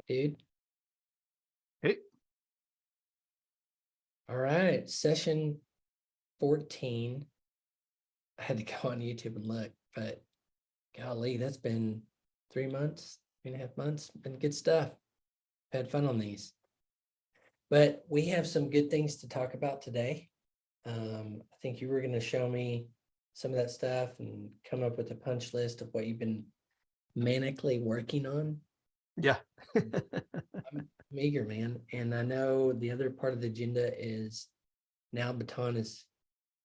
dude? Hey. All right, session 14. I had to go on YouTube and look, but golly, that's been 3 months, 3.5 months. Been good stuff. Had fun on these. But we have some good things to talk about today. I think you were going to show me some of that stuff and come up with a punch list of what you've been manically working on. Yeah. I'm eager, man. And I know the other part of the agenda is now baton is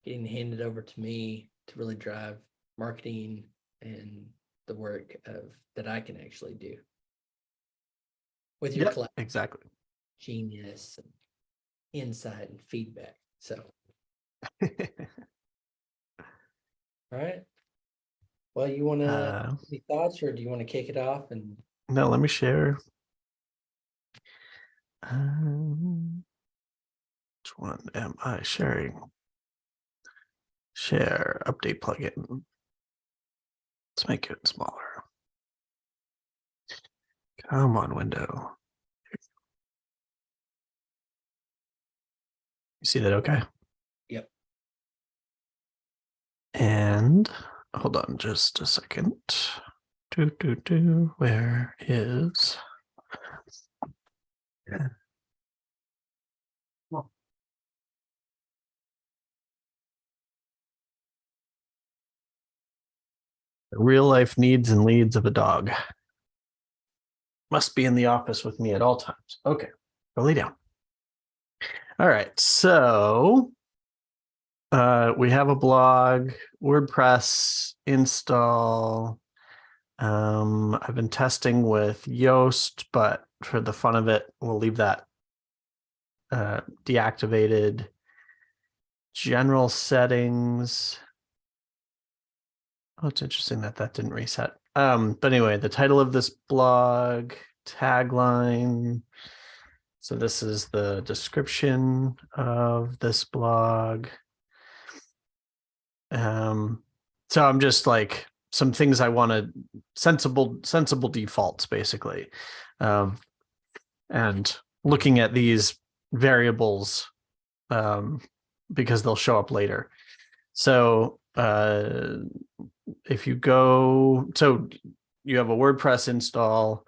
getting handed over to me to really drive marketing and the work of that I can actually do with your class. Exactly. Genius and insight and feedback. So, all right. Well, you want to any thoughts, or do you want to kick it off? And no, let me share. Which one am I sharing? Share update plugin. Let's make it smaller. Come on, window. You see that okay? Yep. And hold on just a second. Where is? Yeah. The real life needs and leads of a dog. Must be in the office with me at all times. Okay, go lay down. All right, so we have a blog, WordPress install. I've been testing with Yoast, but for the fun of it, we'll leave that deactivated. General settings. Oh, it's interesting that didn't reset. But anyway, the title of this blog, tagline. So this is the description of this blog. So I'm just like some things I want to sensible defaults basically. And looking at these variables because they'll show up later. So if you go, so you have a WordPress install,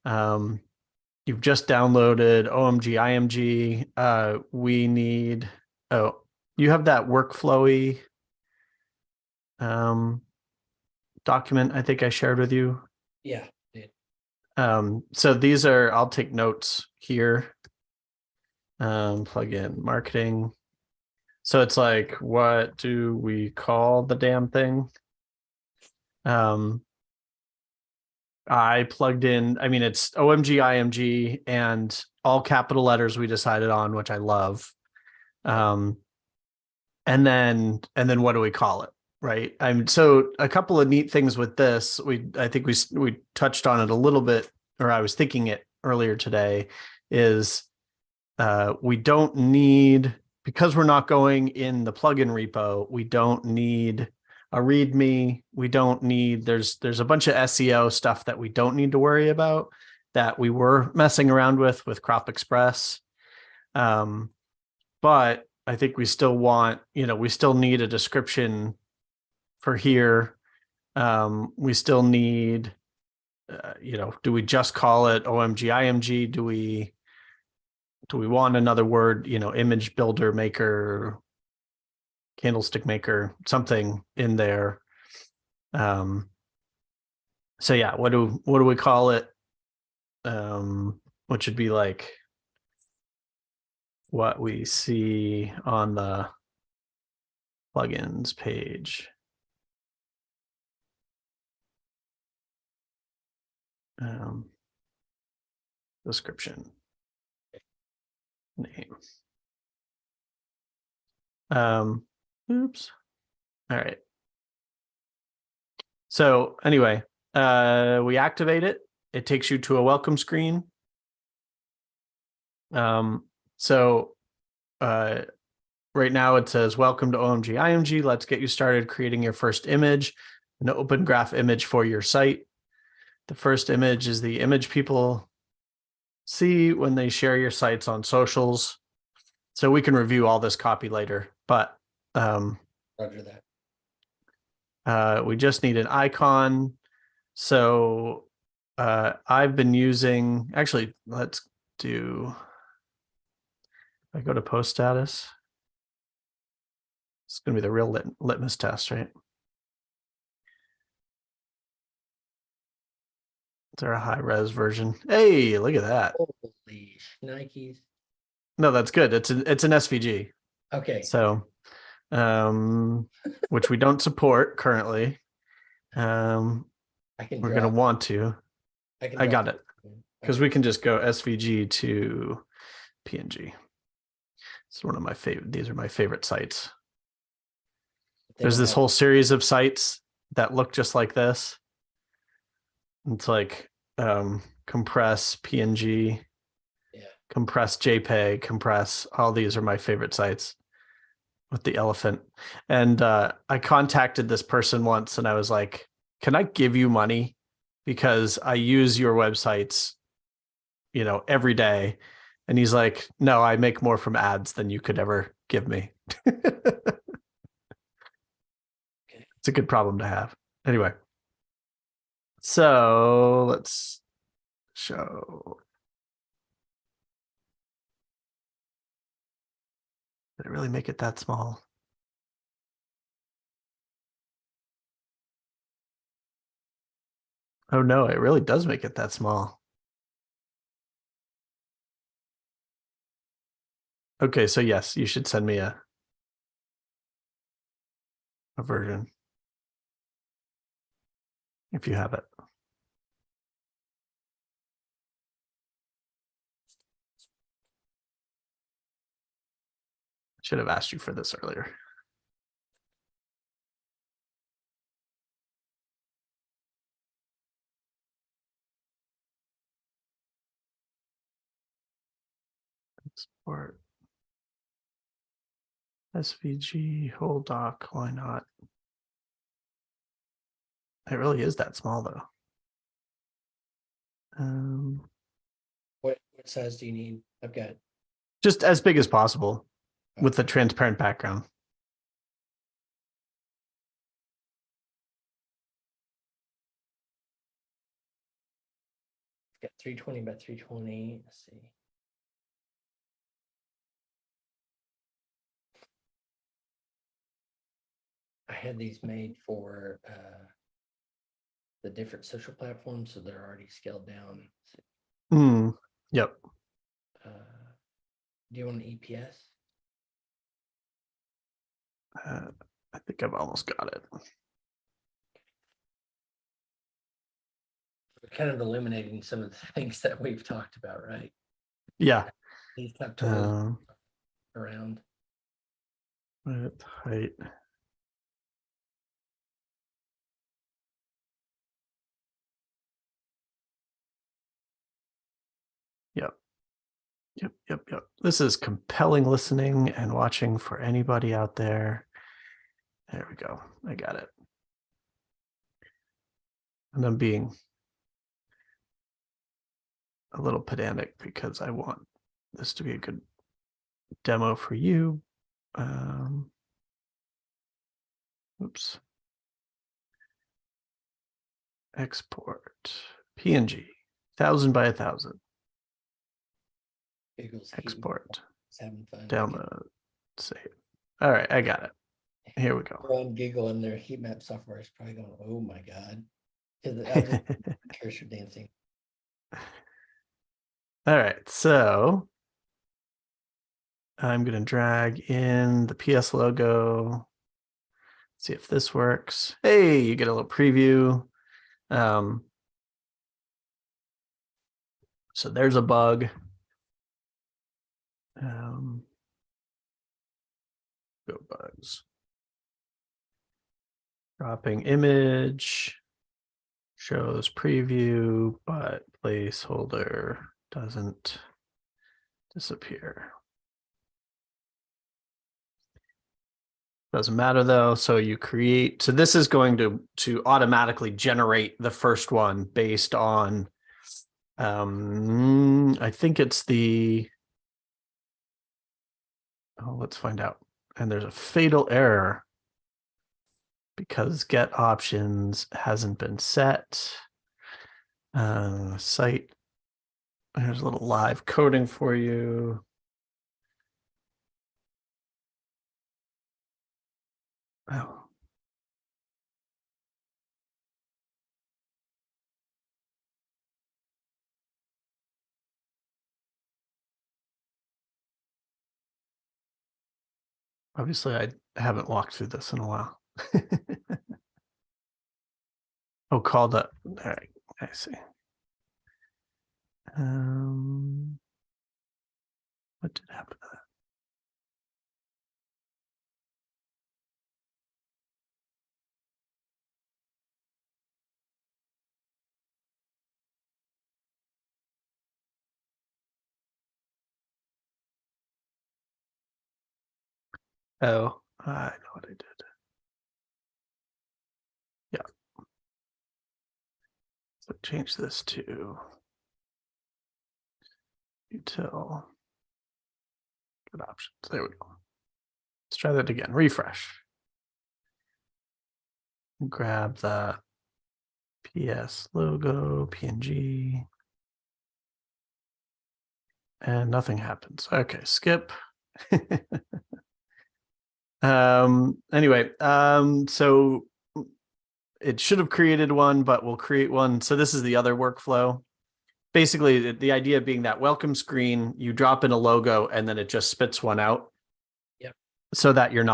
you've just downloaded OMG IMG. We need, you have that workflowy document I think I shared with you. Yeah. Did. So these are, I'll take notes here. Plug in marketing. So it's like, what do we call the damn thing? I plugged in, I mean, it's OMG IMG and all capital letters we decided on, which I love. And then what do we call it? Right. So a couple of neat things with this, I think we touched on it a little bit, or I was thinking it earlier today, is we don't need, because we're not going in the plugin repo, we don't need a README. We don't need, there's a bunch of SEO stuff that we don't need to worry about that we were messing around with Crop.Express. But I think we still want, we still need a description for here. We still need, do we just call it OMG IMG? Do we want another word, image builder maker, candlestick maker, something in there? So yeah, what do we call it? What should be like what we see on the plugins page. Description. Name. Oops. All right. So anyway, we activate it. It takes you to a welcome screen. So right now it says, welcome to OMG IMG. Let's get you started creating your first image, an open graph image for your site. The first image is the image people see when they share your sites on socials. So we can review all this copy later, but Roger that. we just need an icon. So I've been using, actually, let's do, I go to post status. It's going to be the real litmus test, right? Is there a high res version? Hey, look at that. Holy Nikes. No, that's good. It's an SVG. Okay. So, which we don't support currently. I can We're going to want to. I got it. Because we can just go SVG to PNG. It's one of my favorite. These are my favorite sites. There's this whole series of sites that look just like this. It's like compress PNG, compress JPEG, compress. All these are my favorite sites with the elephant. And I contacted this person once and I was like, can I give you money? Because I use your websites, you know, every day. And he's like, no, I make more from ads than you could ever give me. It's a good problem to have. Anyway. So let's show. Did it really make it that small? Oh no, it really does make it that small. Okay, so yes, you should send me a version if you have it. I should have asked you for this earlier. Export SVG whole doc. Why not? It really is that small though. What size do you need? I've got just as big as possible with the transparent background. I've got 320 by 320. Let's see. I had these made for the different social platforms, so they're already scaled down. Yep. Do you want an EPS? I think I've almost got it. We're kind of eliminating some of the things that we've talked about, right? Yeah. These top totals around. Width, height. Yep. Yep. This is compelling listening and watching for anybody out there. There we go. I got it. And I'm being a little pedantic because I want this to be a good demo for you. Oops. Export PNG 1000 by 1000. Export. Download. Save. All right, I got it. Here we go. On Google and their heat map software is probably going, oh my God. Because cursor dancing. All right, so I'm going to drag in the PS logo. See if this works. Hey, you get a little preview. So there's a bug. Go bugs. Dropping image. Shows preview, but placeholder doesn't disappear. Doesn't matter though. So you create, so this is going to automatically generate the first one based on I think it's the, oh, let's find out. And there's a fatal error because get options hasn't been set. Site, there's a little live coding for you. Oh. Obviously, I haven't walked through this in a while. Oh, called up. All right, I see. What did happen to that? Oh, I know what I did. Yeah. So change this to util. Good options. There we go. Let's try that again. Refresh. Grab the PS logo, PNG. And nothing happens. Okay, skip. Anyway, so it should have created one, but we'll create one. So this is the other workflow. Basically, the idea being that welcome screen, you drop in a logo and then it just spits one out. Yep. So that you're,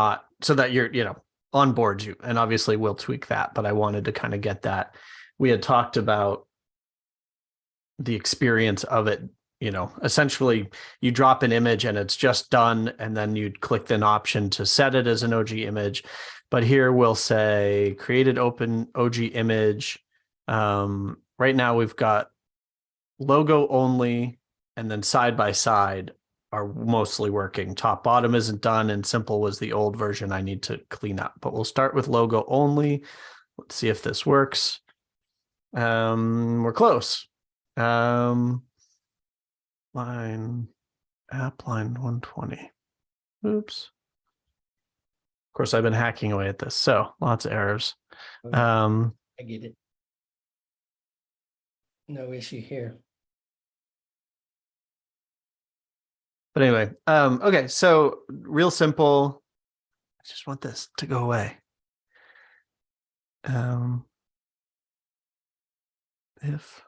onboard you. And obviously we'll tweak that, but I wanted to kind of get that. We had talked about the experience of it. Essentially you drop an image and it's just done, and then you'd click an option to set it as an OG image. But here we'll say created open OG image. Right now we've got logo only, and then side by side are mostly working. Top bottom isn't done, and simple was the old version I need to clean up. But we'll start with logo only. Let's see if this works. We're close. App line 120. Oops. Of course, I've been hacking away at this, so lots of errors. Okay. I get it. No issue here. But anyway, okay, so real simple. I just want this to go away. If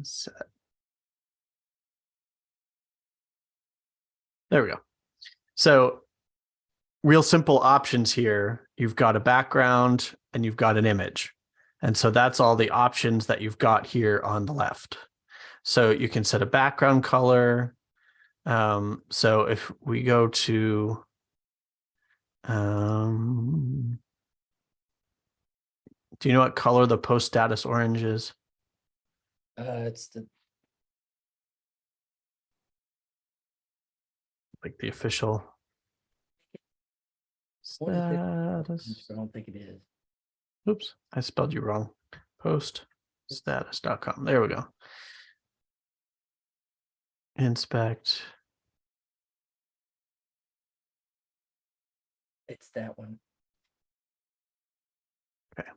is set. There we go. So real simple options here. You've got a background and you've got an image. And so that's all the options that you've got here on the left. So you can set a background color. So if we go to, do you know what color the post status orange is? It's the Like the official status. I don't think it is. Oops, I spelled you wrong. Poststatus.com. There we go. Inspect. It's that one. Okay.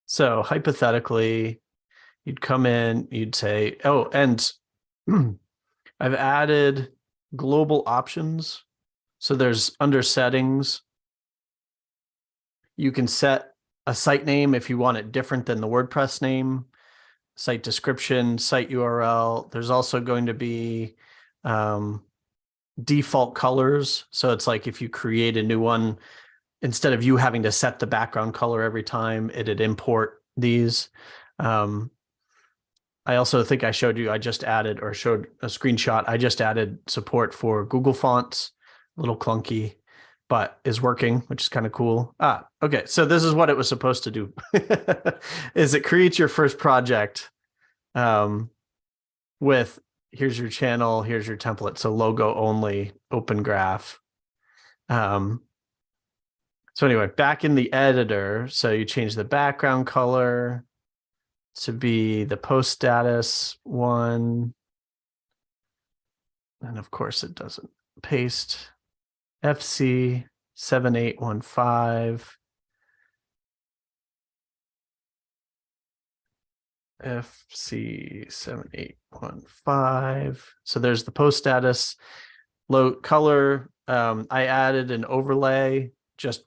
So hypothetically, you'd come in, you'd say, oh, and I've added global options. So there's under settings, you can set a site name if you want it different than the WordPress name, site description, site URL. There's also going to be default colors. So it's like if you create a new one, instead of you having to set the background color every time, it'd import these. I also think I showed you, I just added or showed a screenshot. I just added support for Google fonts, a little clunky, but is working, which is kind of cool. Okay. So this is what it was supposed to do is it creates your first project with here's your channel, here's your template. So logo only, open graph. So anyway, back in the editor, so you change the background color to be the post status one. And of course it doesn't. Paste FC 7815. FC 7815. So there's the post status. Low color. I added an overlay just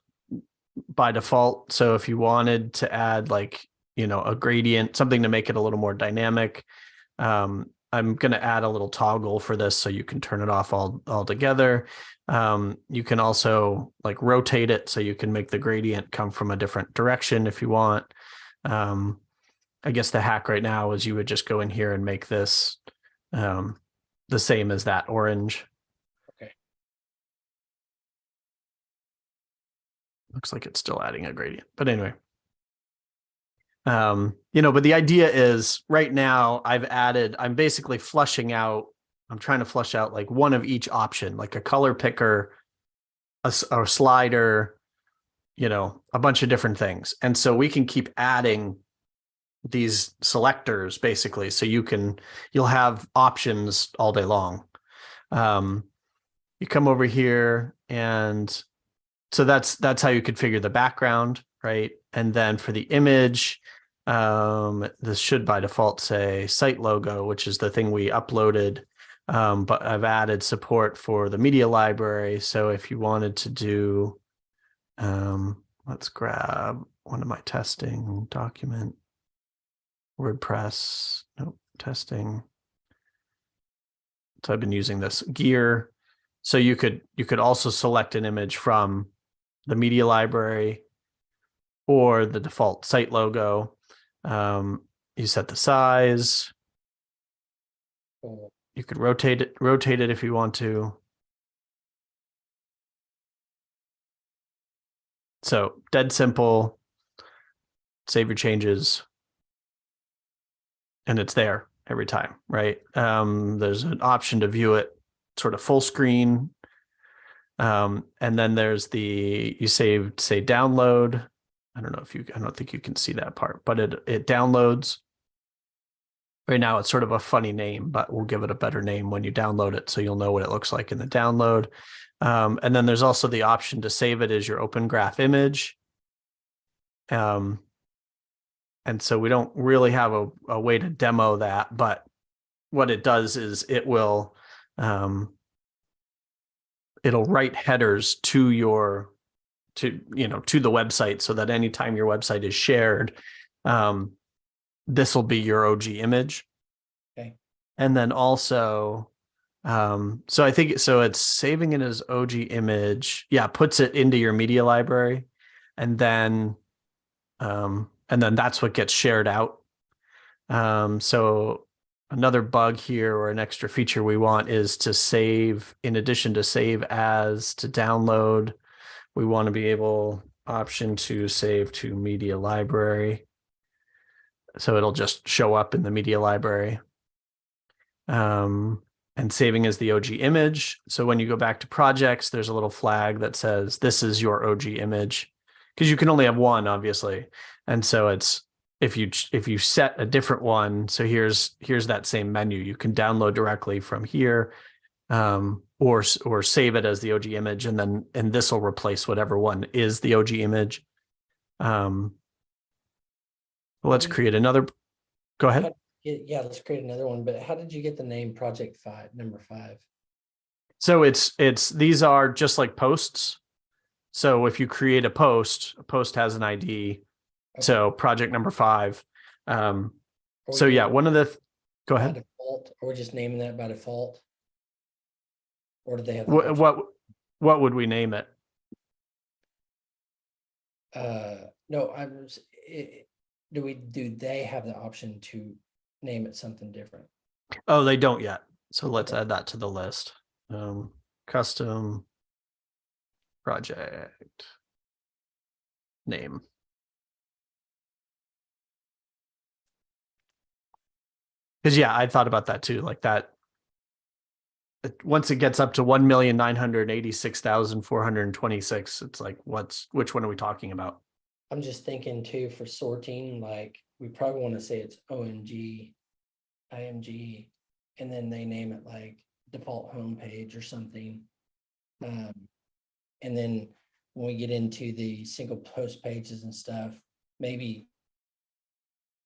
by default. So if you wanted to add like, a gradient, something to make it a little more dynamic, I'm going to add a little toggle for this so you can turn it off all together. You can also like rotate it so you can make the gradient come from a different direction if you want. I guess the hack right now is you would just go in here and make this the same as that orange. Okay. Looks like it's still adding a gradient, but anyway. But the idea is right now I'm basically flushing out, I'm trying to flush out like one of each option, like a color picker, a slider, a bunch of different things. And so we can keep adding these selectors basically. So you'll have options all day long. You come over here and so that's how you configure the background, right? And then for the image, this should by default say site logo, which is the thing we uploaded. But I've added support for the media library. So if you wanted to do, let's grab one of my testing document, WordPress, nope, testing. So I've been using this gear. So you could also select an image from the media library or the default site logo. You set the size. Cool. You could rotate it if you want to. So dead simple. Save your changes. And it's there every time, right? There's an option to view it sort of full screen. And then there's you say download. I don't think you can see that part, but it downloads. Right now it's sort of a funny name, but we'll give it a better name when you download it so you'll know what it looks like in the download. And then there's also the option to save it as your open graph image. And so we don't really have a way to demo that, but what it does is it'll write headers to the website so that anytime your website is shared, this will be your OG image. Okay. And then also, so I think, so it's saving it as OG image. Yeah. Puts it into your media library and then that's what gets shared out. So another bug here or an extra feature we want is to save, in addition to save as to download, we want to be able option to save to media library. So it'll just show up in the media library. And saving as the OG image. So when you go back to projects, there's a little flag that says this is your OG image, because you can only have one, obviously. And so it's, if you set a different one, so here's that same menu, you can download directly from here, or save it as the OG image, and this will replace whatever one is the OG image. Let's create another. Go ahead. Yeah, let's create another one. But how did you get the name Project 5, number 5? So these are just like posts. So if you create a post has an ID. Okay. So project number 5. So yeah, one of the, go ahead. Default, or we're just naming that by default? Or do they have what would we name it? No, do they have the option to name it something different? Oh, they don't yet. So let's add that to the list. Custom project name. Because yeah, I thought about that too. Like that once it gets up to 1,986,426, it's like, which one are we talking about? I'm just thinking too, for sorting, like, we probably want to say it's OMG, IMG, and then they name it like default homepage or something. And then when we get into the single post pages and stuff, maybe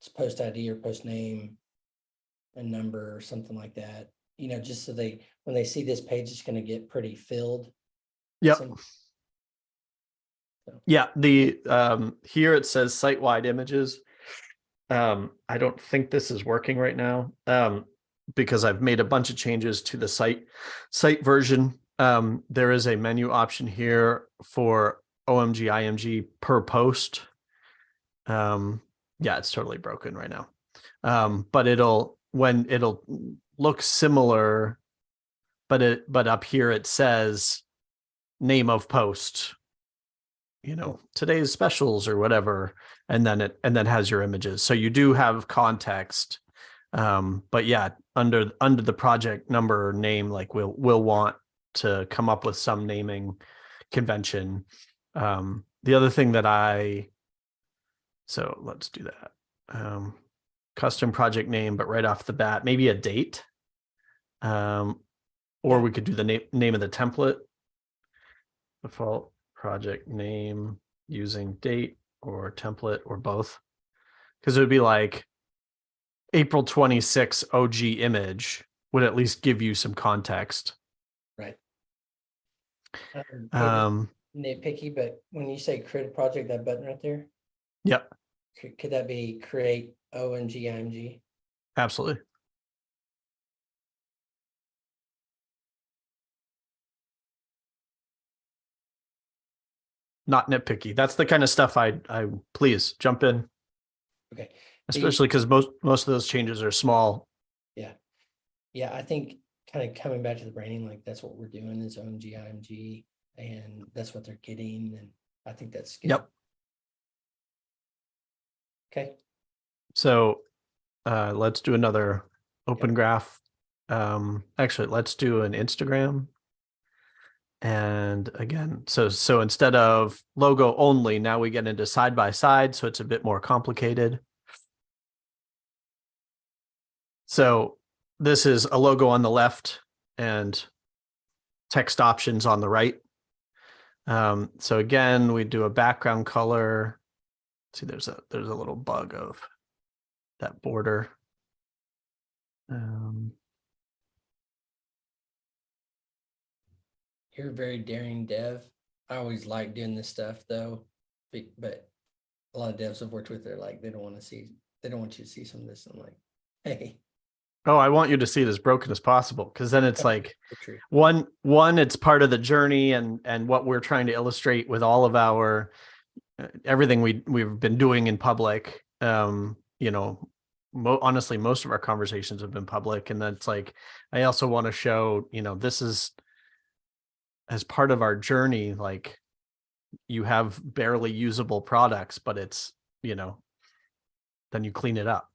it's post ID or post name and number or something like that, just so when they see this page, it's going to get pretty filled. Yep. So, Yeah, the here it says site-wide images. I don't think this is working right now because I've made a bunch of changes to the site version. There is a menu option here for OMG, IMG per post. Yeah, it's totally broken right now. But it'll look similar, but up here it says name of post, today's specials or whatever, and then has your images. So you do have context. But yeah, under the project number or name, like we'll want to come up with some naming convention. The other thing so let's do that. Custom project name, but right off the bat, maybe a date. Or we could do the name of the template. Default project name using date or template or both. Because it would be like April 26 OG image would at least give you some context. right. Nitpicky, but when you say create a project, that button right there, Yep, could that be create OMG, IMG? absolutely. Not nitpicky. That's the kind of stuff I please jump in. Okay. Especially because most of those changes are small. Yeah. Yeah, I think kind of coming back to the branding, like that's what we're doing is OMG, IMG, and that's what they're getting. And I think that's good. Yep. Okay. So let's do another open graph. Actually, let's do an Instagram. And again, so instead of logo only, now we get into side by side, so it's a bit more complicated. So this is a logo on the left and text options on the right. So again, we do a background color. See, there's a little bug of that border. You're a very daring dev. I always like doing this stuff though, but a lot of devs I've worked with, they're like, they don't want you to see some of this. I'm like, hey. Oh, I want you to see it as broken as possible, because then it's like True. one, it's part of the journey and what we're trying to illustrate with all of our everything we've been doing in public. Honestly, most of our conversations have been public, and that's like, I also want to show, this is as part of our journey, like you have barely usable products, but it's, then you clean it up.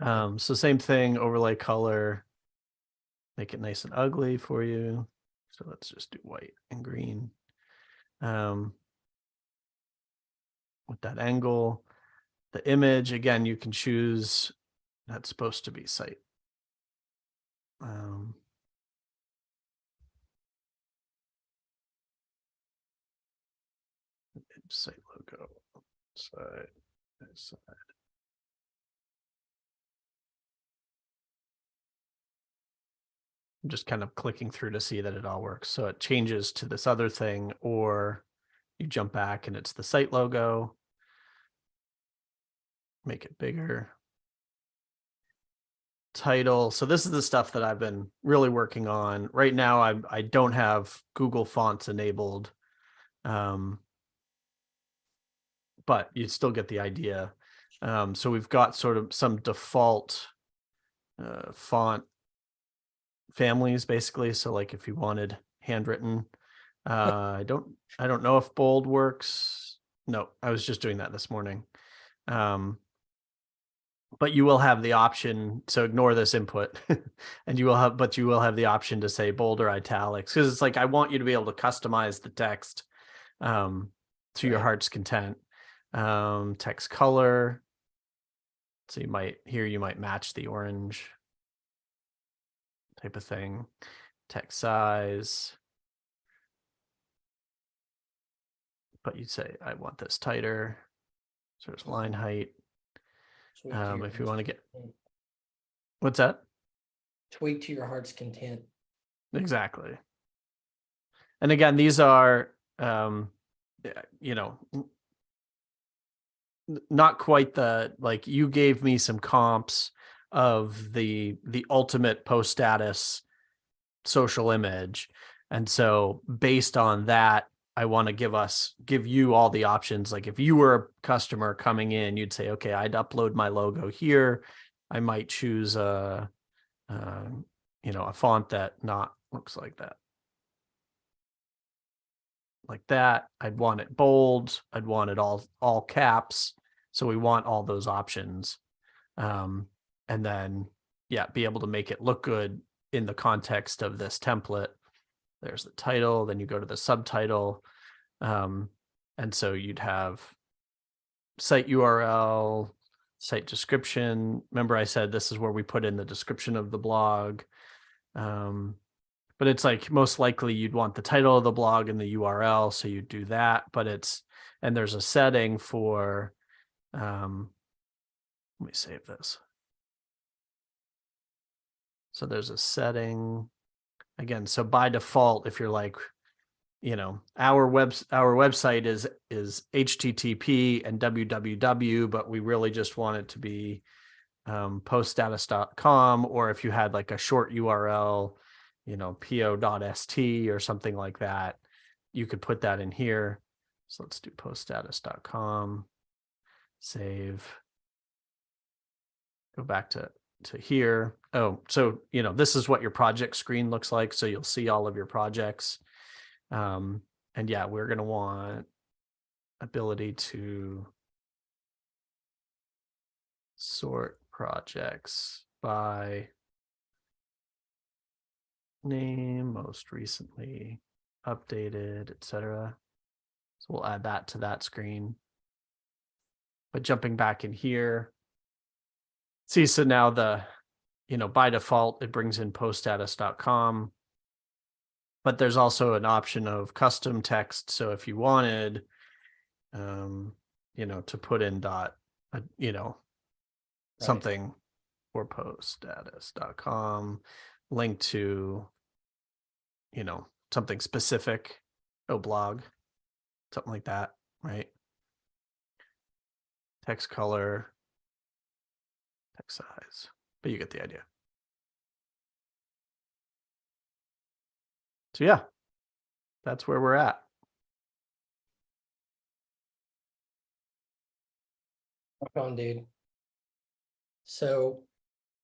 So same thing, overlay color, make it nice and ugly for you. So let's just do white and green. With that angle, the image, again, you can choose, that's supposed to be site. Site logo, side. I'm just kind of clicking through to see that it all works. So it changes to this other thing, or you jump back and it's the site logo. Make it bigger. Title. So this is the stuff that I've been really working on. Right now, I don't have Google Fonts enabled, but you still get the idea. So we've got sort of some default font families, basically. So like if you wanted handwritten, I don't know if bold works. No, I was just doing that this morning. but you will have the option. So ignore this input and you will have the option to say bold or italics. Cause it's like, I want you to be able to customize the text to your Right. heart's content. Text color. So you might match the orange type of thing. Text size. But you'd say, I want this tighter. So there's line height. Tweak to your If you heart's want to get, content. what's that? Tweak to your heart's content. Exactly. And again, these are, you know, not quite the, like, you gave me some comps of the ultimate post status social image. And so based on that, I want to give you all the options. Like if you were a customer coming in, you'd say, okay, I'd upload my logo here. I might choose a font that not looks like that. Like that. I'd want it bold. I'd want it all caps. So we want all those options. And then, yeah, be able to make it look good in the context of this template. There's the title, then you go to the subtitle. And so you'd have site URL, site description. Remember I said this is where we put in the description of the blog. But it's like most likely you'd want the title of the blog and the URL. So you do that, and there's a setting for, let me save this. So there's a setting again. So by default, if you're like, our website is HTTP and www, but we really just want it to be poststatus.com, or if you had like a short URL, po.st or something like that, you could put that in here. So let's do poststatus.com, save, go back to here. Oh, so, this is what your project screen looks like. So you'll see all of your projects. And yeah, we're going to want ability to sort projects by name, most recently updated, etc. So we'll add that to that screen. But jumping back in here, see, so now by default, it brings in poststatus.com, but there's also an option of custom text. So if you wanted, to put in something for poststatus.com, link to, something specific, blog, something like that, right? Text color, text size, but you get the idea. So yeah, that's where we're at. Rock on, dude. So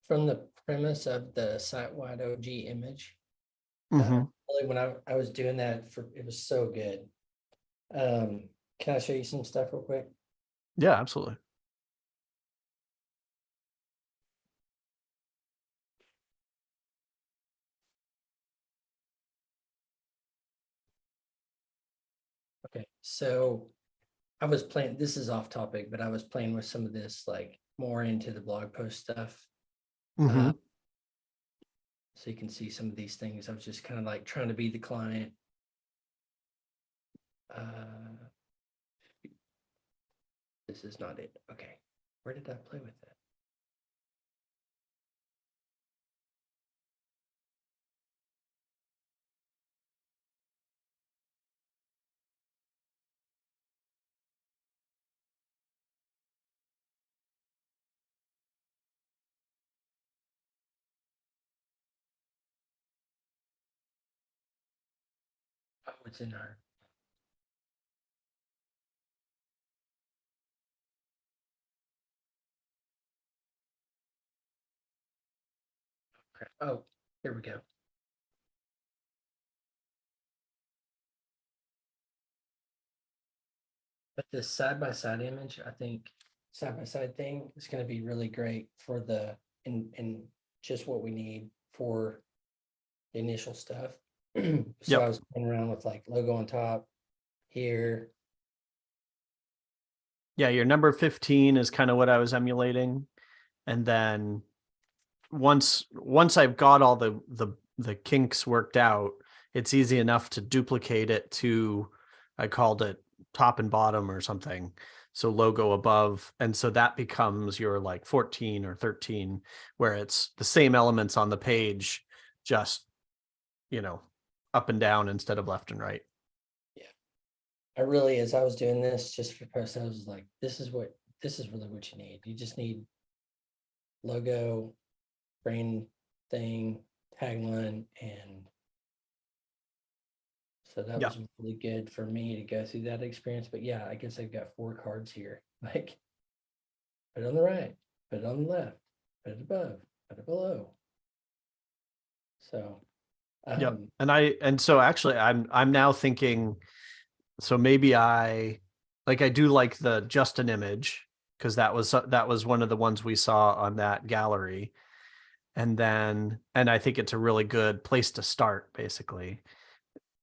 from the premise of the site-wide OG image, really when I was doing that, it was so good. Can I show you some stuff real quick? Yeah, absolutely. Okay, so I was playing, this is off topic, but I was playing with some of this, like more into the blog post stuff. So you can see some of these things. I was just kind of like trying to be the client. This is not it. Okay, where did I play with that? Oh, it's in our. Oh, here we go. But this side-by-side image, I think side-by-side thing is going to be really great for the and just what we need for the initial stuff. So Yep. I was playing around with like logo on top here. Yeah, your number 15 is kind of what I was emulating. And then once I've got all the kinks worked out, it's easy enough to duplicate it to, I called it top and bottom or something. So logo above. And so that becomes your like 14 or 13, where it's the same elements on the page, just, up and down instead of left and right. I really, as I was doing this just for posts, I was like, this is really what you need. You just need logo, brand thing, tagline, and so that Yeah. was really good for me to go through that experience. But yeah, I guess I've got 4 cards here. Like, put it on the right, put it on the left, put it above, put it below. So, Yep. And so actually I'm now thinking, so maybe I do like the just an image, because that was one of the ones we saw on that gallery. And I think it's a really good place to start. Basically,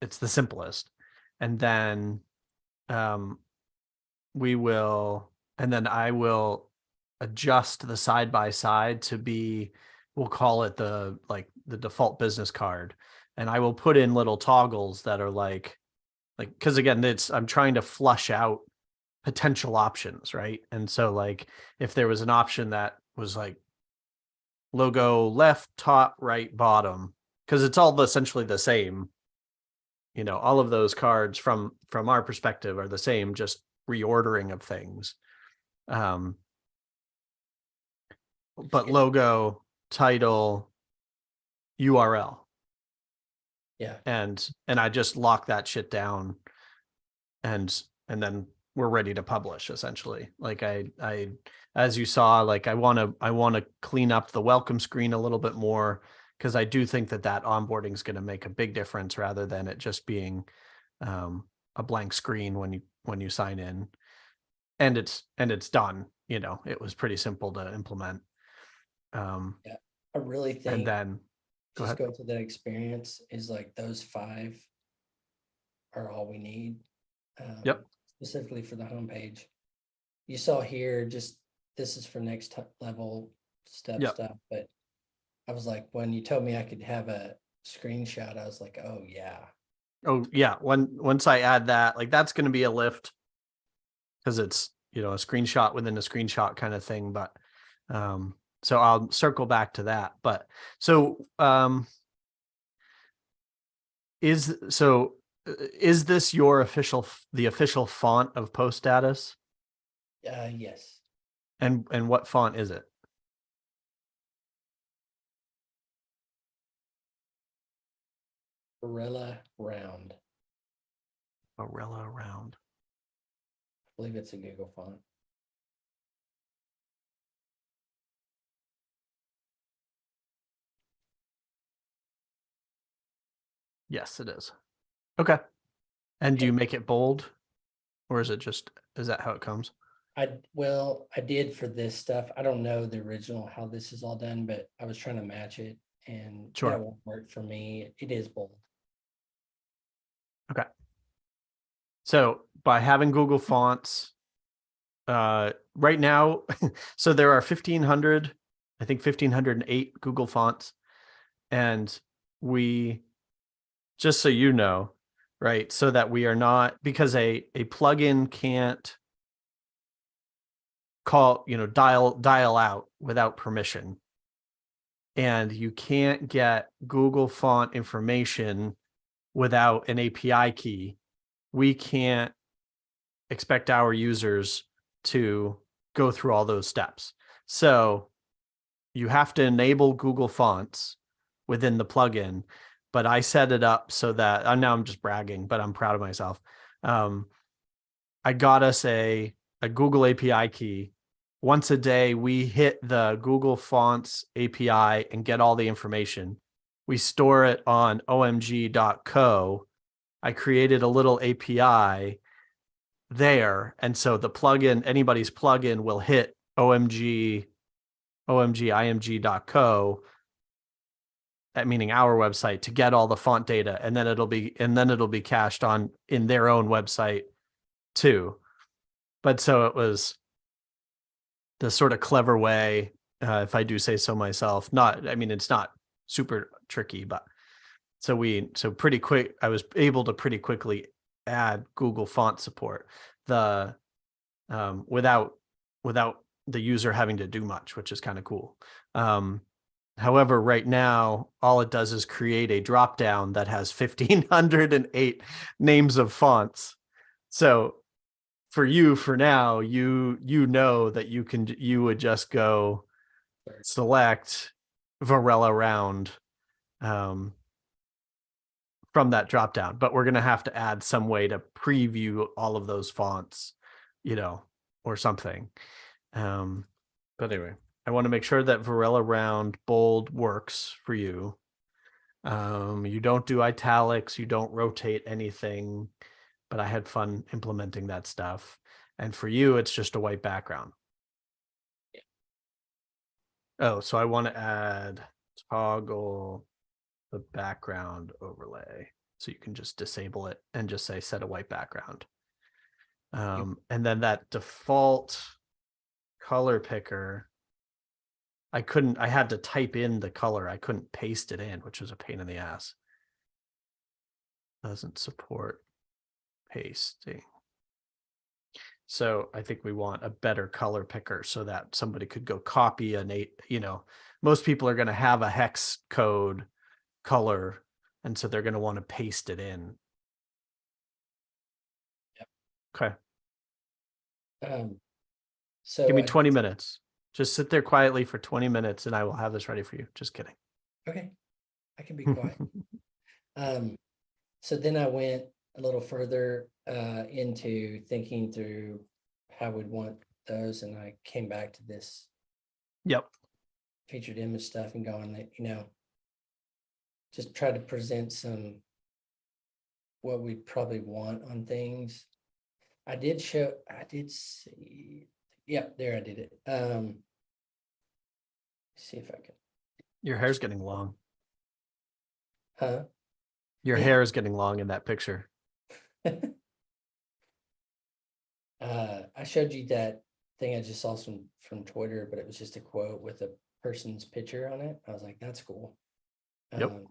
it's the simplest. And then I will adjust the side by side to be, we'll call it the default business card. And I will put in little toggles that are like, because again, I'm trying to flush out potential options, right? And so like, if there was an option that was like logo left, top, right, bottom, because it's all essentially the same, all of those cards from our perspective are the same, just reordering of things. But logo, title, URL. yeah. And I just lock that shit down, and then we're ready to publish, essentially. Like I as you saw, like I want to clean up the welcome screen a little bit more, because I do think that onboarding is going to make a big difference, rather than it just being a blank screen when you sign in, and it's done. It was pretty simple to implement. Yeah, I really think, And then go just ahead. go through that experience is like those 5 are all we need. Yep. Specifically for the homepage. You saw here, just this is for next level Yep. stuff. But I was like, when you told me I could have a screenshot, I was like, oh yeah. Once I add that, like, that's going to be a lift, because it's, a screenshot within a screenshot kind of thing. But so I'll circle back to that. But so is this the official font of post status? Yes. And what font is it? Barilla Round. Barilla Round. I believe it's a Google font. Yes, it is. Okay. And do you make it bold, or is that how it comes? I did for this stuff. I don't know the original how this is all done, but I was trying to match it, and Sure. that won't work for me. It is bold. Okay. So by having Google Fonts, right now, so there are 1,500, I think 1,508 Google Fonts, and we, just so you know, right, so that we are not, because a plugin can't dial out without permission, and you can't get Google font information without an API key. We can't expect our users to go through all those steps. So you have to enable Google Fonts within the plugin, but I set it up so that I'm just bragging, but I'm proud of myself. I got us a Google API key. Once a day, we hit the Google Fonts API and get all the information. We store it on omg.co. I created a little API there. And so the plugin, anybody's plugin will hit omgimg.co, meaning our website, to get all the font data, and then it'll be cached on in their own website too. But so it was the sort of clever way, if I do say so myself. It's not super tricky, but pretty quick, I was able to pretty quickly add Google font support, without the user having to do much, which is kind of cool. However, right now, all it does is create a drop down that has 1,508 names of fonts. So for now, you know that you would just go select Varela Round from that drop down, but we're going to have to add some way to preview all of those fonts, or something. But anyway, I want to make sure that Varela Round bold works for you. You don't do italics, you don't rotate anything, but I had fun implementing that stuff. And for you, it's just a white background. Yeah. Oh, so I want to add toggle the background overlay. So you can just disable it and just say set a white background. And then that default color picker, I had to type in the color. I couldn't paste it in, which was a pain in the ass. Doesn't support pasting. So I think we want a better color picker so that somebody could go copy most people are going to have a hex code color, and so they're going to want to paste it in. Yep. Okay. So give me 20 minutes. Just sit there quietly for 20 minutes and I will have this ready for you. Just kidding. Okay. I can be quiet. So then I went a little further into thinking through how we'd want those, and I came back to this featured image stuff and going, just try to present what we'd probably want on things. I did see. Yep, there I did it. See if I can. Your hair's getting long. Huh? Your hair is getting long in that picture. I showed you that thing I just saw from Twitter, but it was just a quote with a person's picture on it. I was like, that's cool. Yep.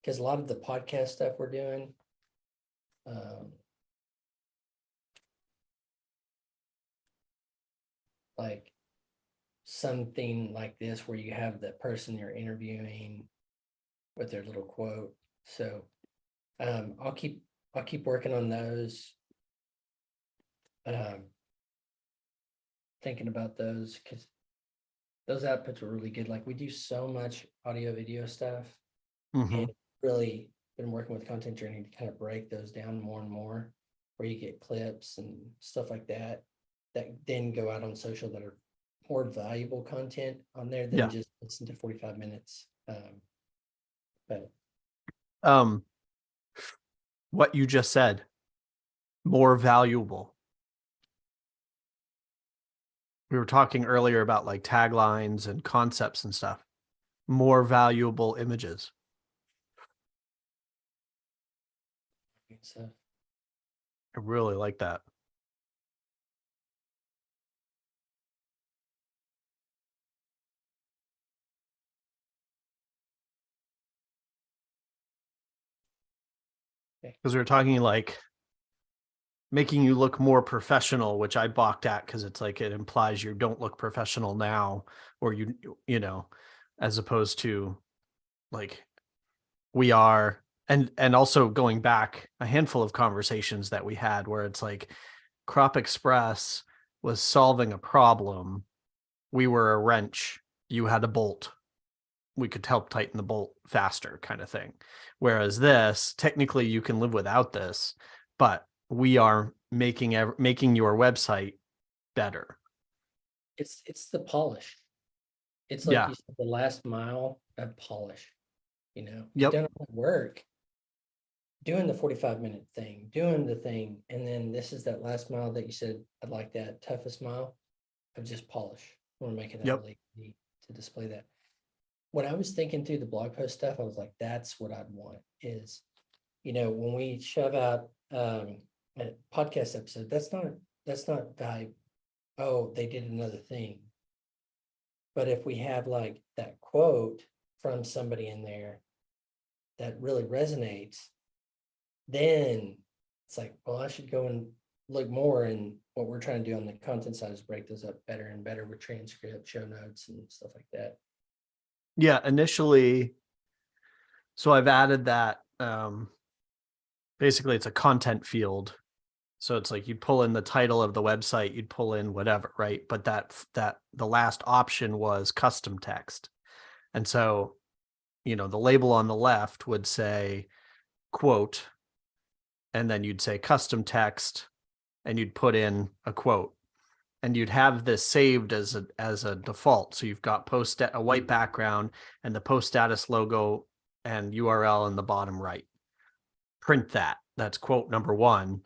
Because a lot of the podcast stuff we're doing, like something like this where you have the person you're interviewing with their little quote. So I'll keep working on those. Thinking about those because those outputs were really good. Like we do so much audio video stuff, and really been working with Content Journey to kind of break those down more and more, where you get clips and stuff like that then go out on social that are more valuable content on there than just listen to 45 minutes. But what you just said, more valuable. We were talking earlier about like taglines and concepts and stuff. More valuable images. so I really like that. Because we were talking like making you look more professional, which I balked at because it's like it implies you don't look professional now, or as opposed to like we are. And also going back a handful of conversations that we had where it's like Crop.Express was solving a problem. We were a wrench. You had a bolt. We could help tighten the bolt faster, kind of thing. Whereas this, technically you can live without this, but we are making your website better. it's the polish. It's like you said, the last mile of polish. You've done all the work. doing the 45-minute thing, doing the thing, and then this is that last mile that you said, I'd like that toughest mile of just polish. We're making that Yep. really easy to display that. When I was thinking through the blog post stuff, I was like, that's what I'd want is, when we shove out a podcast episode, that's not value. Oh, they did another thing. But if we have like that quote from somebody in there that really resonates, then it's like, well, I should go and look more. And what we're trying to do on the content side is break those up better and better with transcript, show notes, and stuff like that. Yeah, initially, so I've added that. Basically, it's a content field. So it's like you'd pull in the title of the website, you'd pull in whatever, right? But that the last option was custom text. And so, the label on the left would say quote, and then you'd say custom text, and you'd put in a quote. And you'd have this saved as a default. So you've got a white background and the post status logo and URL in the bottom right. Print that. That's quote number one.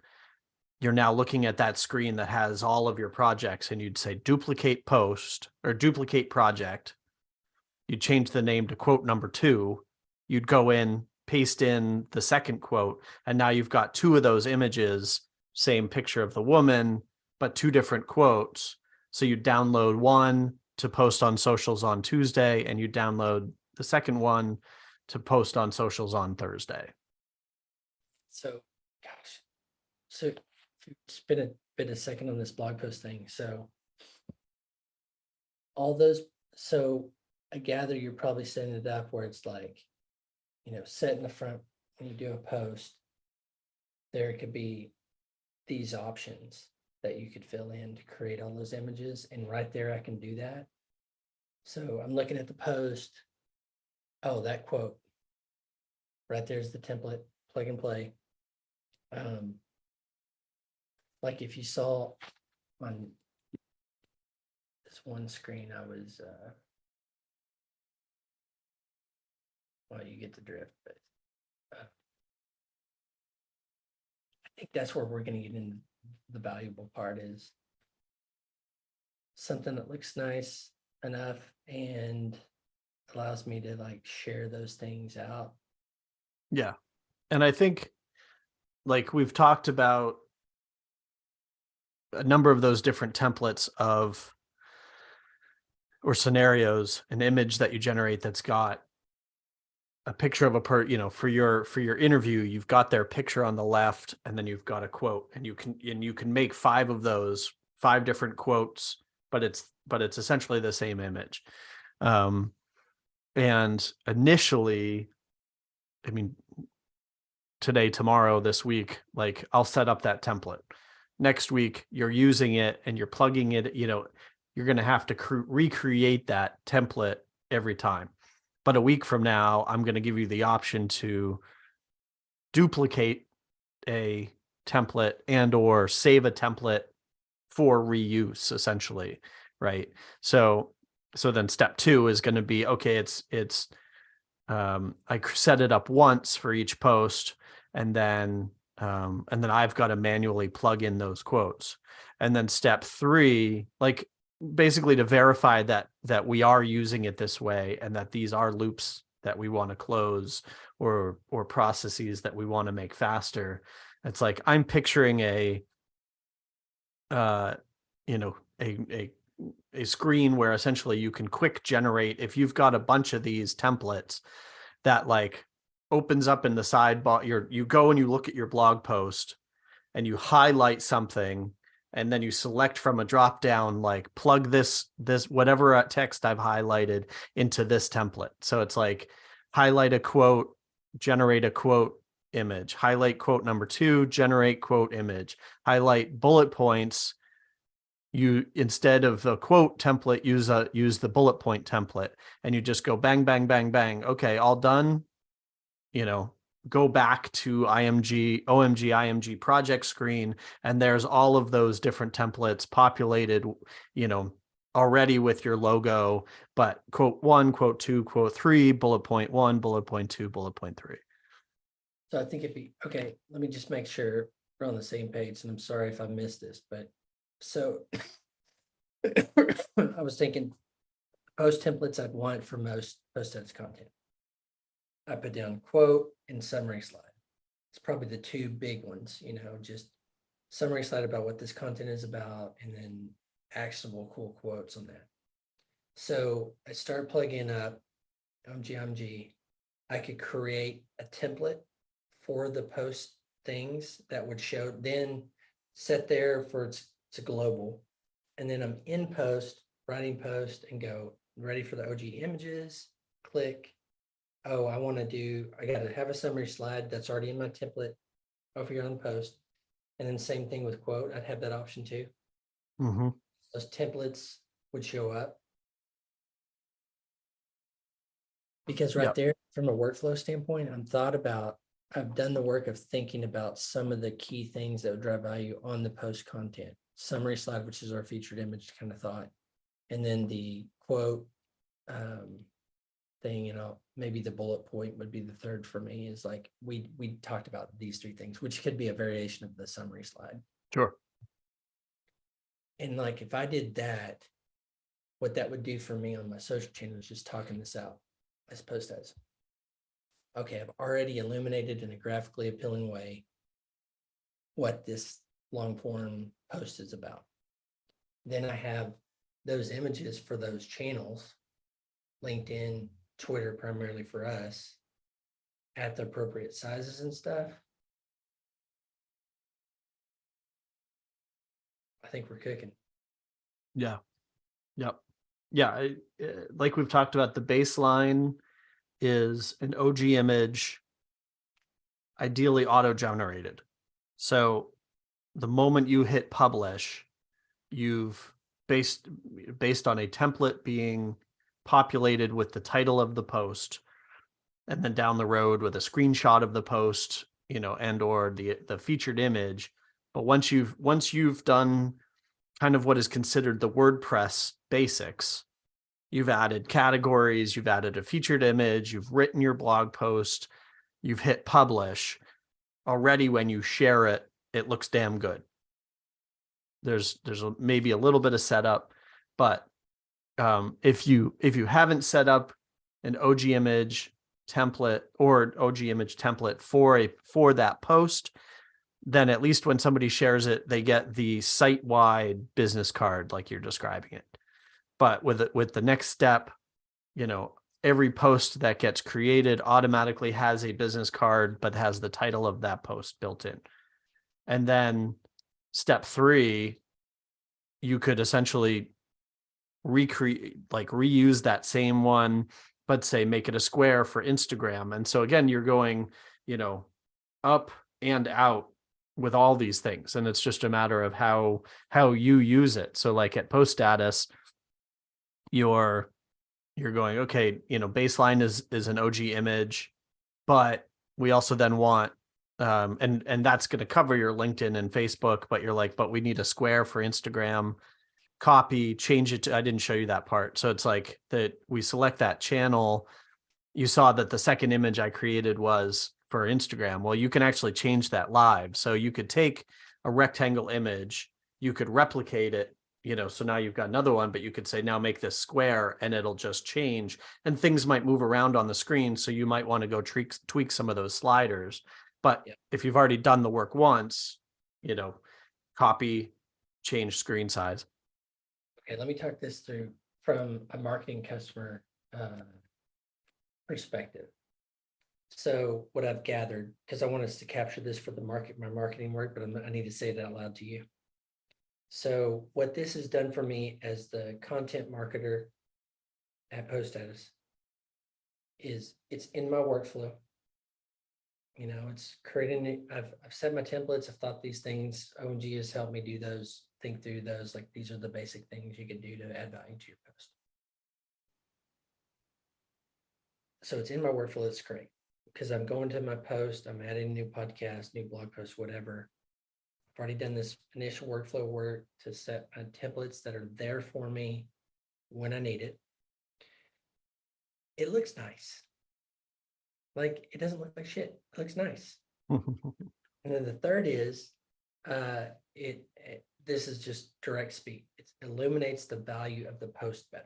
You're now looking at that screen that has all of your projects, and you'd say duplicate post or duplicate project. You'd change the name to quote number 2. You'd go in, paste in the second quote, and now you've got 2 of those images, same picture of the woman, but 2 different quotes. So you download one to post on socials on Tuesday, and you download the second one to post on socials on Thursday. So, gosh, so spend a second on this blog post thing. So all those, so I gather you're probably setting it up where it's like, set in the front when you do a post, there could be these options that you could fill in to create all those images. And right there, I can do that. So I'm looking at the post. Oh, that quote. Right there's the template, plug and play. Like if you saw on this one screen, I was, well, you get the drift, but I think that's where we're going to get into the valuable part is something that looks nice enough and allows me to like share those things out. Yeah. And I think like we've talked about a number of those different templates or scenarios, an image that you generate that's got a picture of for your interview, you've got their picture on the left, and then you've got a quote, and you can make 5 of those, 5 different quotes, but it's essentially the same image. And initially, I mean, today, tomorrow, this week, like I'll set up that template. Next week, you're using it and you're plugging it, you're going to have to recreate that template every time. But a week from now, I'm going to give you the option to duplicate a template and or save a template for reuse, essentially, right? So then step 2 is going to be, okay, I set it up once for each post, and then I've got to manually plug in those quotes. And then step 3, like basically to verify that we are using it this way and that these are loops that we want to close or processes that we want to make faster. It's like I'm picturing a screen where essentially you can quick generate, if you've got a bunch of these templates that like opens up in the sidebar, you go and you look at your blog post and you highlight something, and then you select from a drop down, like plug this whatever text I've highlighted into this template. So it's like highlight a quote, generate a quote image, highlight quote number 2, generate quote image, highlight bullet points. You, instead of the quote template, use the bullet point template, and you just go bang, bang, bang, bang. Okay, all done. Go back to OMG IMG project screen, and there's all of those different templates populated, already with your logo, but quote 1, quote 2, quote 3, bullet point 1, bullet point 2, bullet point 3. So I think it'd be, okay, let me just make sure we're on the same page, and I'm sorry if I missed this, but so I was thinking post templates I'd want for most post edits content. I put down quote and summary slide. It's probably the two big ones, just summary slide about what this content is about, and then actionable cool quotes on that. So I started plugging up OMG. I could create a template for the post things that would show, then set there for it's global. And then I'm in post, writing post, and go ready for the OG images, click. Oh, I got to have a summary slide that's already in my template over here on the post. And then same thing with quote, I'd have that option too. Mm-hmm. Those templates would show up. Because right Yep. there, from a workflow standpoint, I've done the work of thinking about some of the key things that would drive value on the post content. Summary slide, which is our featured image kind of thought. And then the quote thing, maybe the bullet point would be the third for me, is like we talked about these three things, which could be a variation of the summary slide. Sure. And like if I did that, what that would do for me on my social channel is just talking this out as post as. Okay, I've already illuminated in a graphically appealing way what this long form post is about. Then I have those images for those channels, LinkedIn, Twitter, primarily for us, at the appropriate sizes and stuff. I think we're cooking. Yeah. Yep. Yeah. Like we've talked about, the baseline is an OG image, ideally auto-generated. So the moment you hit publish, you've based on a template being populated with the title of the post, and then down the road with a screenshot of the post, and or the featured image. But once you've done kind of what is considered the WordPress basics, you've added categories, you've added a featured image, you've written your blog post, you've hit publish. Already when you share it, it looks damn good. There's maybe a little bit of setup, but if you haven't set up an OG image template or OG image template for that post, then at least when somebody shares it, they get the site-wide business card like you're describing it. But with the next step, every post that gets created automatically has a business card, but has the title of that post built in. And then step 3, you could essentially reuse that same one, but say make it a square for Instagram. And so again, you're going, up and out with all these things. And it's just a matter of how you use it. So like at post status, you're going, okay, baseline is an OG image, but we also then want, and that's going to cover your LinkedIn and Facebook, but you're like, but we need a square for Instagram. Copy, change it to, I didn't show you that part. So it's like that we select that channel. You saw that the second image I created was for Instagram. Well, you can actually change that live. So you could take a rectangle image, you could replicate it, so now you've got another one, but you could say, now make this square, and it'll just change, and things might move around on the screen. So you might want to go tweak some of those sliders. But if you've already done the work once, copy, change screen size. Okay, let me talk this through from a marketing customer perspective. So what I've gathered, because I want us to capture this for my marketing work, but I need to say it out loud to you. So what this has done for me as the content marketer at Post Status is it's in my workflow. It's creating it. I've set my templates. I've thought these things. OMG has helped me do those, think through those. Like these are the basic things you can do to add value to your post. So it's in my workflow. It's great because I'm going to my post. I'm adding a new podcast, new blog post, whatever. I've already done this initial workflow work to set my templates that are there for me when I need it. It looks nice. Like, it doesn't look like shit. It looks nice. And then the third is, this is just direct speak. It illuminates the value of the post better.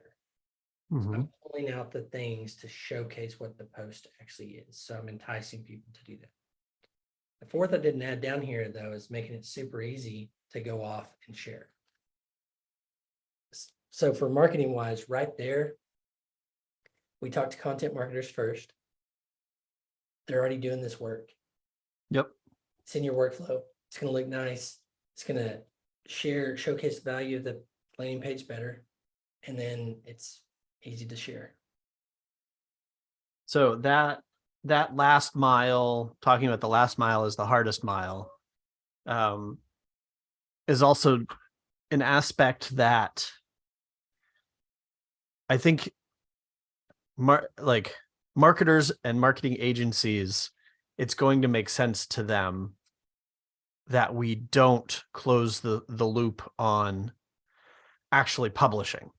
So I'm pulling out the things to showcase what the post actually is. So I'm enticing people to do that. The fourth I didn't add down here, though, is making it super easy to go off and share. So for marketing wise, right there, we talked to content marketers first. They're already doing this work. Yep. It's in your workflow. It's going to look nice. It's going to showcase the value of the landing page better. And then it's easy to share. So that last mile, talking about the last mile is the hardest mile, is also an aspect that I think marketers and marketing agencies, it's going to make sense to them that we don't close the loop on actually publishing.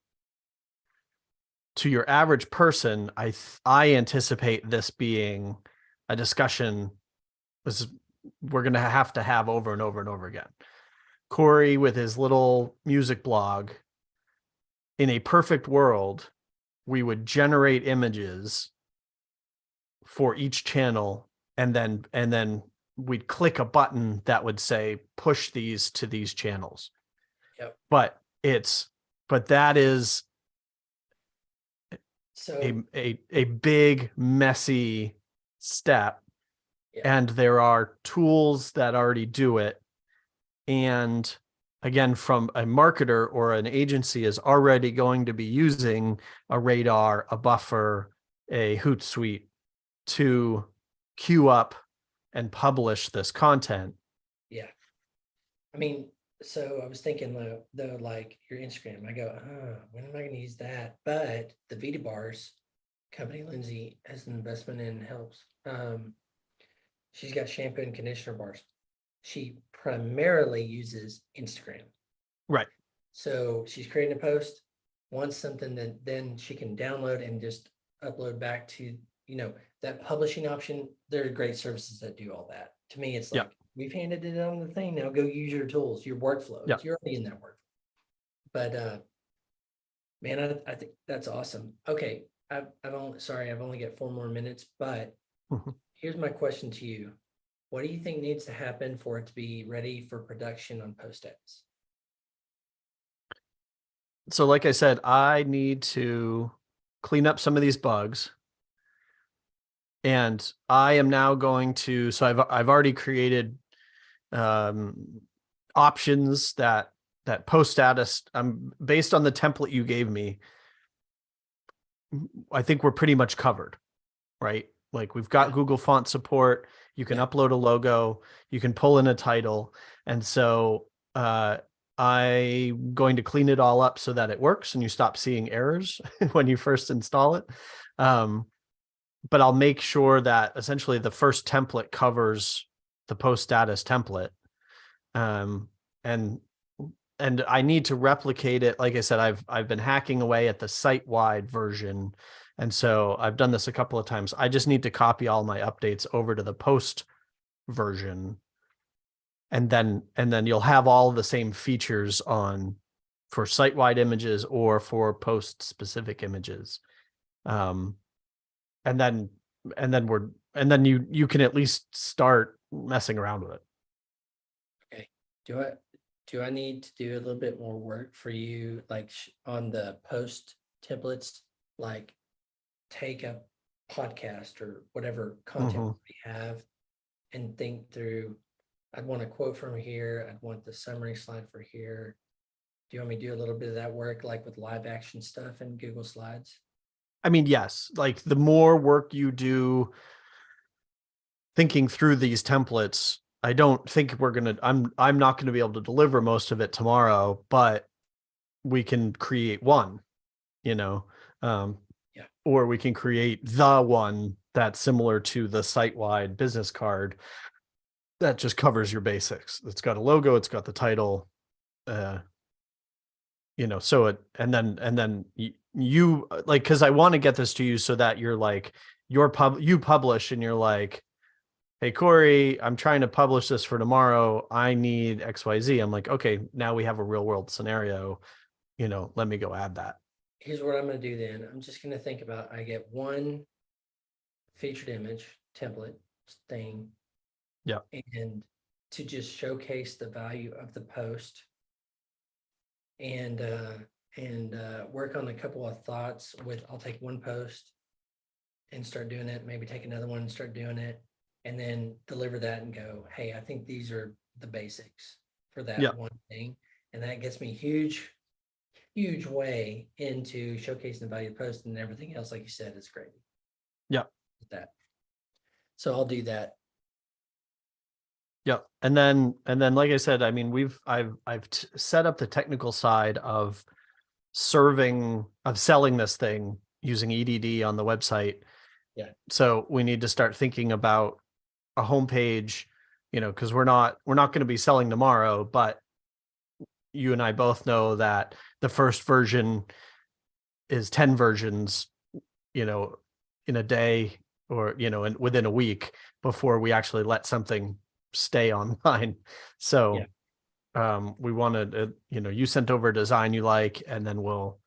To your average person, I anticipate this being a discussion we're going to have over and over and over again. Cory with his little music blog, in a perfect world, we would generate images for each channel, and then we'd click a button that would say push these to these channels. Yep. But that is so a big, messy step. Yeah. And there are tools that already do it. And again, from a marketer or an agency is already going to be using a Radar, a Buffer, a Hootsuite to queue up and publish this content. Yeah. I mean, so I was thinking though, like your Instagram, I go, when am I going to use that? But the Vida Bars company, Lindsay, has an investment in helps. She's got shampoo and conditioner bars. She primarily uses Instagram. Right. So she's creating a post, wants something that then she can download and just upload back to, that publishing option. There are great services that do all that. To me, it's like, we've handed it on the thing. Now go use your tools, your workflow. Yep. You're already in that workflow. But man, I think that's awesome. Okay. I've only got 4 more minutes, but here's my question to you. What do you think needs to happen for it to be ready for production on post ads? So like I said, I need to clean up some of these bugs. And I am now going to, so I've already created options that post status, based on the template you gave me, I think we're pretty much covered, right? Like we've got Google font support. You can upload a logo, you can pull in a title. And so I'm going to clean it all up so that it works and you stop seeing errors when you first install it. But I'll make sure that essentially the first template covers the post status template. And I need to replicate it. Like I said, I've been hacking away at the site-wide version. And so I've done this a couple of times. I just need to copy all my updates over to the post version. And then you'll have all the same features on for site-wide images or for post specific images. And then you can at least start messing around with it. Okay. Do I need to do a little bit more work for you, like on the post templates, like take a podcast or whatever content we have and think through, I'd want a quote from here. I'd want the summary slide for here. Do you want me to do a little bit of that work, like with live action stuff in Google Slides? I mean, yes, like the more work you do thinking through these templates, I don't think I'm not going to be able to deliver most of it tomorrow, but we can create one, or we can create the one that's similar to the site-wide business card that just covers your basics. It's got a logo, it's got the title, so it, and then you like, cause I want to get this to you so that you're like, you publish and you're like, hey, Cory, I'm trying to publish this for tomorrow. I need XYZ. I'm like, okay, now we have a real world scenario. Let me go add that. Here's what I'm gonna do then. I'm just gonna think about, I get one featured image template thing. Yeah. And to just showcase the value of the post and work on a couple of thoughts with, I'll take one post and start doing it, maybe take another one and start doing it, and then deliver that and go, hey, I think these are the basics for that Yeah. one thing. And that gets me huge way into showcasing the value of the post, and everything else, like you said, is great. Yeah. That. So I'll do that. Yeah. And then, like I said, I mean, I've set up the technical side of selling this thing using EDD on the website. Yeah. So we need to start thinking about a homepage, because we're not going to be selling tomorrow, but you and I both know that the first version is 10 versions, in a day, or, and within a week before we actually let something stay online. So we wanted, you sent over a design you like, and then we'll,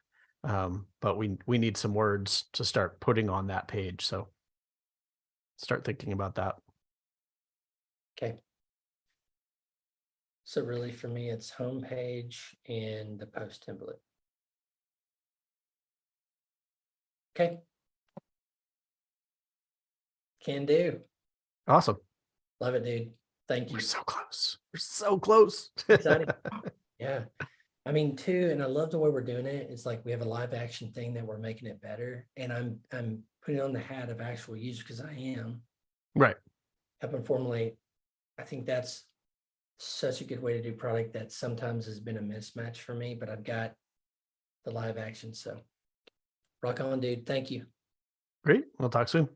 but we need some words to start putting on that page. So start thinking about that. Okay. So really for me, it's homepage and the post template. Okay. Can do. Awesome. Love it, dude. Thank you. We're so close. We're so close. Exciting. Yeah. I mean, too, and I love the way we're doing it. It's like we have a live action thing that we're making it better. And I'm putting on the hat of actual user, because I am. Right. Helping formulate. I think that's such a good way to do product that sometimes has been a mismatch for me, but I've got the live action. So rock on, dude. Thank you. Great. We'll talk soon.